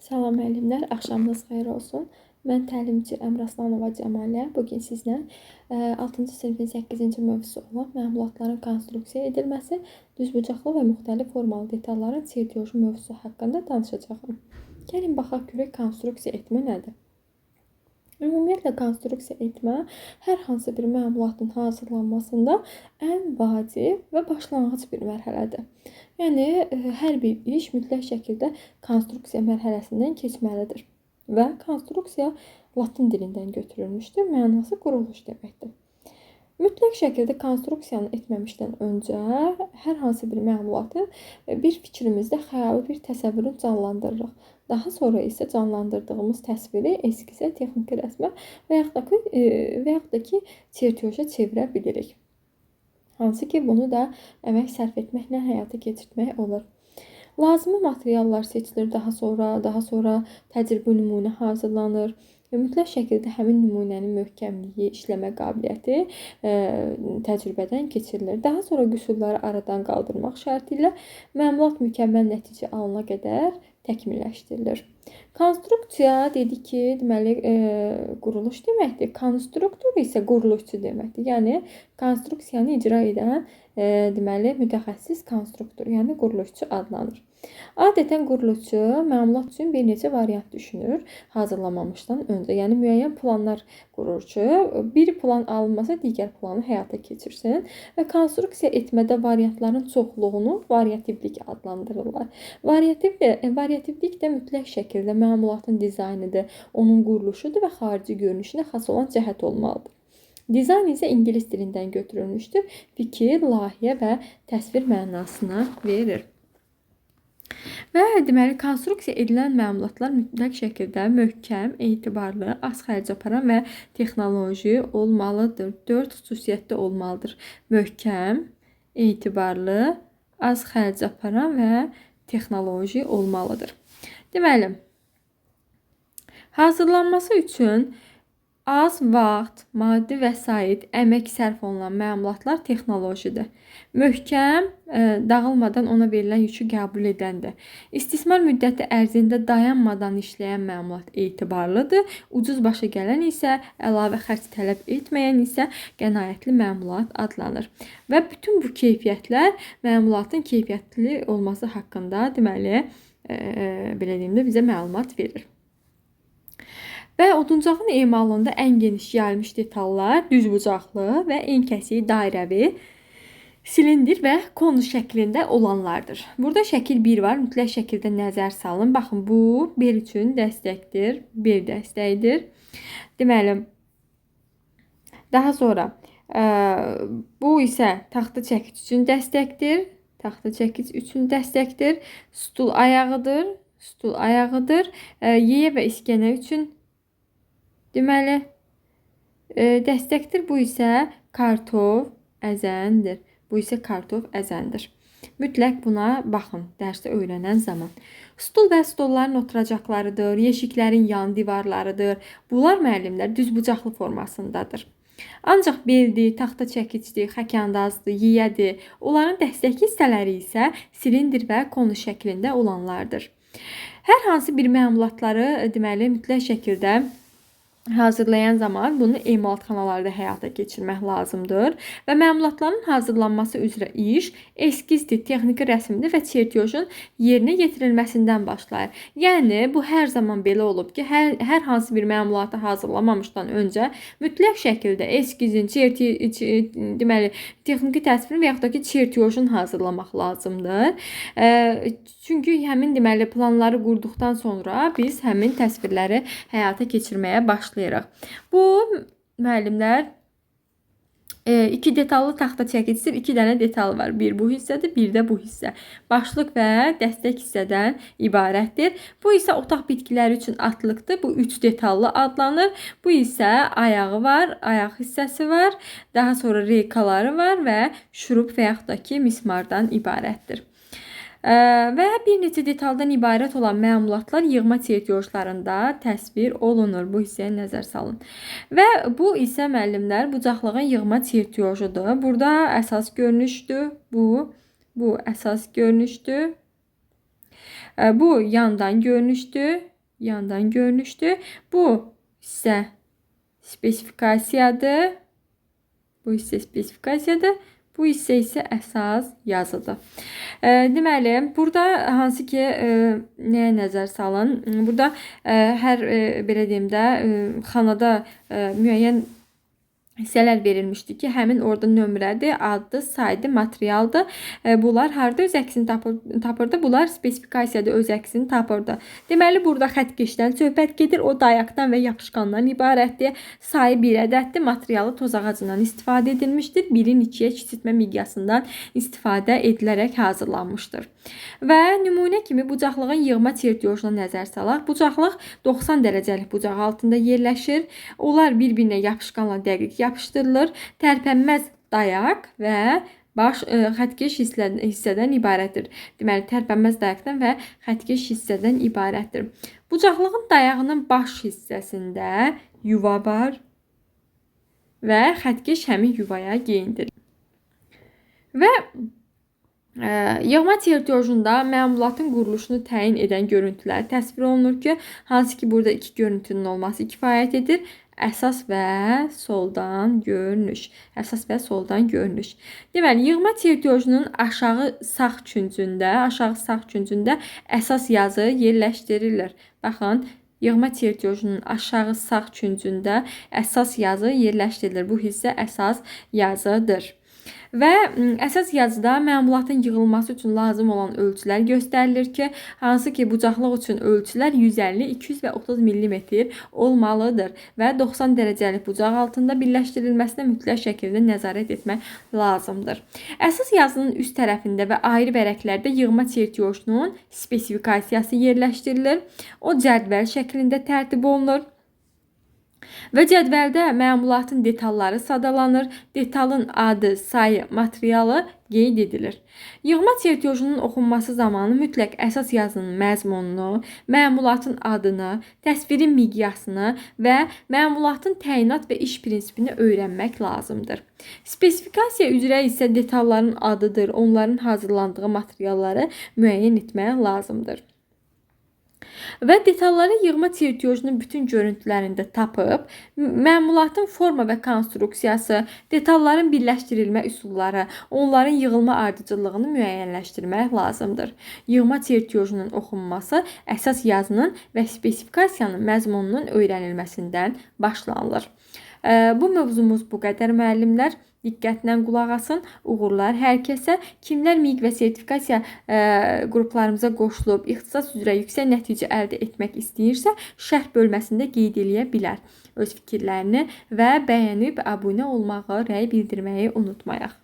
Salam müəllimlər, axşamınız xeyir olsun. Mən təlimçi Əmraslanova Cəmalə. Bugün sizlə 6-cı sinifin 8-ci mövzusu olan məlumatların konstruksiya edilməsi, düzbucaqlı və müxtəlif formalı detalların çertyoju mövzusu haqqında danışacağam. Gəlin baxaq görək konstruksiya etmə nədir? Ümumiyyətlə, konstruksiya etmə hər hansı bir məlumatın hazırlanmasında ən vacib və başlanğıc bir mərhələdir. Yəni, hər bir iş mütləq şəkildə konstruksiya mərhələsindən keçməlidir. Və konstruksiya Latın dilindən götürülmüşdür. Mənası quruluş deməkdir. Mütləq şəkildə konstruksiyanı etməmişdən öncə hər hansı bir məlumatı bir fikrimizdə xəyali bir təsəvvürü canlandırırıq. Daha sonra isə canlandırdığımız təsviri eskizə, texniki rəsmə və yaxud da ki, çertyoja çevirə bilirik. Hansı ki, bunu da əmək sərf etməklə həyata keçirmək olur. Lazımi materiallar seçilir daha sonra təcrübə nümunə hazırlanır. Mütləq şəkildə həmin nümunənin möhkəmliyi, işləmə qabiliyyəti təcrübədən keçirilir. Daha sonra qüsurları aradan qaldırmaq şərti ilə məlumat mükəmməl nəticə alana qədər təkmilləşdirilir. Konstruksiya dedik ki, deməli quruluş deməkdir. Konstruktor isə quruluşçu deməkdir. Yəni konstruksiyanı icra edən deməli mütəxəssis konstruktor, yəni quruluşçu adlanır. Adətən quruluşçu məlumat üçün bir neçə variant düşünür hazırlamamışdan öncə. Yəni müəyyən planlar qurur ki, bir plan alınmasa digər planı həyata keçirsin və konstruksiya etmədə variantların çoxluğunu variativlik adlandırırlar. Variativlik də mütləq şəkildə məlumatın dizaynıdır, onun quruluşudur və xarici görünüşünə xas olan cəhət olmalıdır. Dizayn isə ingilis dilindən götürülmüşdür. Fikir, layihə və təsvir mənasına verir. Və deməli, konstruksiya edilən məlumatlar mütləq şəkildə möhkəm, etibarlı, az xərc aparan və texnoloji olmalıdır. 4 xüsusiyyətdə olmalıdır. Möhkəm, etibarlı, az xərc aparan və texnoloji olmalıdır. Deməli, hazırlanması üçün az vaxt, maddi vəsait, əmək sərf olunan məlumatlar texnolojidir. Möhkəm, dağılmadan ona verilən yükü qəbul edəndir. İstismar müddəti ərzində dayanmadan işləyən məlumat etibarlıdır. Ucuz başa gələn isə, əlavə xərc tələb etməyən isə qənaətli məlumat adlanır. Və bütün bu keyfiyyətlər məlumatın keyfiyyətli olması haqqında deməli, belə deyim də bizə məlumat verir. Və oduncağın emalında ən geniş yayılmış detallar düzbucaqlı və ən kəsiyi dairəvi, silindir və konus şəklində olanlardır. Burada şəkil 1 var. Mütləq şəkildə nəzər salın. Baxın, bu bel üçün dəstəkdir. Bel dəstəyidir. Deməli, daha sonra bu isə taxta çəkic üçün dəstəkdir. Taxta çəkic üçün dəstəkdir. Stul ayağıdır. Stul ayağıdır. Yeyə və iskənə üçün deməli, dəstəkdir. Bu isə kartof əzəndir. Bu isə kartof əzəndir. Mütləq buna baxın, dərsdə öyrənən zaman. Stul və stolların oturacaqlarıdır, yeşiklərin yan divarlarıdır. Bunlar müəllimlər düzbucaqlı formasındadır. Ancaq beldir, taxta çəkicdir, xəkəndazdır, yiyədir. Onların dəstək hissələri isə silindir və konus şəklində olanlardır. Hər hansı bir məlumatları deməli, mütləq şəkildə hazırlayan zaman bunu emalatxanalarda həyata keçirmək lazımdır və məlumatların hazırlanması üzrə iş eskizdir, texniki rəsmdir və çertyojun yerinə yetirilməsindən başlayır. Yəni, bu hər zaman belə olub ki, hər hansı bir məlumatı hazırlamamışdan öncə mütləq şəkildə eskizin, deməli, texniki təsvirin və yaxud da ki, çertyojun hazırlamaq lazımdır. Çünki həmin deməli, planları qurduqdan sonra biz həmin təsvirləri həyata keçirməyə başlayırıq. Bu müəllimlər 2 detallı taxta çəkicidir. 2 dənə detal var. Bir bu hissədir, bir də bu hissə. Başlıq və dəstək hissədən ibarətdir. Bu isə otaq bitkiləri üçün atlıqdır. Bu 3 detallı adlanır. Bu isə ayağı var, ayaq hissəsi var. Daha sonra reykaları var və şurup və yaxud da ki, mismardan ibarətdir. Və bir neçə detaldan ibarət olan məlumatlar yığma çertyojlarında təsvir olunur. Bu hissəyə nəzər salın. Və bu isə müəllimlər bucaqlığın yığma çertyojudur. Burada əsas görünüşdür. Bu əsas görünüşdür. Bu yandan görünüşdür. yandan görünüşdür. Bu hissə spesifikasiyadır. Bu hissə spesifikasiyadır. Bu hissə isə əsas yazıdır. Deməli, burada hansı ki nəyə nəzər salın? Burada hər belə deyim də xanada müəyyən hissələr verilmişdi ki, həmin orada nömrədir, addır, saydır, materialdır. Bunlar harda öz əksini tapırdı? Bunlar spesifikasiyada öz əksini tapırdı. Deməli, burada xəttkeşdən söhbət gedir. O dayaqdan və yapışqandan ibarətdir. Sayı 1 ədəddir. Materialı toz ağacından istifadə edilmişdir. 1-in 2-yə kiçiltmə miqyasından istifadə edilərək hazırlanmışdır. Və nümunə kimi bucaqlığın yığma çertyojuna nəzər salaq. Bucaqlıq 90 dərəcəlik bucaq altında yerləşir. Onlar bir-birinə yapışqanla dəqiq yapışdırılır. Tərpənməz dayaq və baş xəttkeş hissədən ibarətdir. Deməli, tərpənməz dayaqdan və xəttkeş hissədən ibarətdir. Bucaqlığın dayağının baş hissəsində yuva var və xəttkeş həmin yuvaya geyindirir. Və yığma çertyojunda məmulatın quruluşunu təyin edən görüntülər təsvir olunur ki, hansı ki burada iki görüntünün olması kifayət edir. Əsas və soldan görünüş. Əsas və soldan görünüş. Deməli, yığma çertyojunun aşağı sağ küncündə əsas yazı yerləşdirilir. Baxın, yığma çertyojunun aşağı sağ küncündə əsas yazı yerləşdirilir. Bu hissə əsas yazıdır. Və əsas yazıda məmulatın yığılması üçün lazım olan ölçülər göstərilir ki, hansı ki bucaqlıq üçün ölçülər 150, 200 və 30 mm olmalıdır və 90 dərəcəlik bucaq altında birləşdirilməsinə mütləq şəkildə nəzarət etmək lazımdır. Əsas yazının üst tərəfində və ayrı vərəqlərdə yığma çertyojunun spesifikasiyası yerləşdirilir. O cədvəl şəklində tərtib olunur. Və cədvəldə məmulatın detalları sadalanır, detalın adı, sayı, materialı qeyd edilir. Yığma çertyojunun oxunması zamanı mütləq əsas yazının məzmununu, məmulatın adını, təsvirin miqyasını və məmulatın təyinat və iş prinsipini öyrənmək lazımdır. Spesifikasiya üzrə isə detalların adıdır, onların hazırlandığı materialları müəyyən etmək lazımdır. Və detalları yığma çertyojunun bütün görüntülərində tapıb, məmulatın forma və konstruksiyası, detalların birləşdirilmə üsulları, onların yığılma ardıcıllığını müəyyənləşdirmək lazımdır. Yığma çertyojunun oxunması əsas yazının və spesifikasiyanın məzmununun öyrənilməsindən başlanılır. Bu mövzumuz bu qədər müəllimlər. Diqqətlə qulaq asın. Uğurlar hər kəsə. Kimlər MİQ və sertifikasiya qruplarımıza qoşulub, ixtisas üzrə yüksək nəticə əldə etmək istəyirsə, şərh bölməsində qeyd eləyə bilər. Öz fikirlərini və bəyənib abunə olmağı, rəy bildirməyi unutmayaq.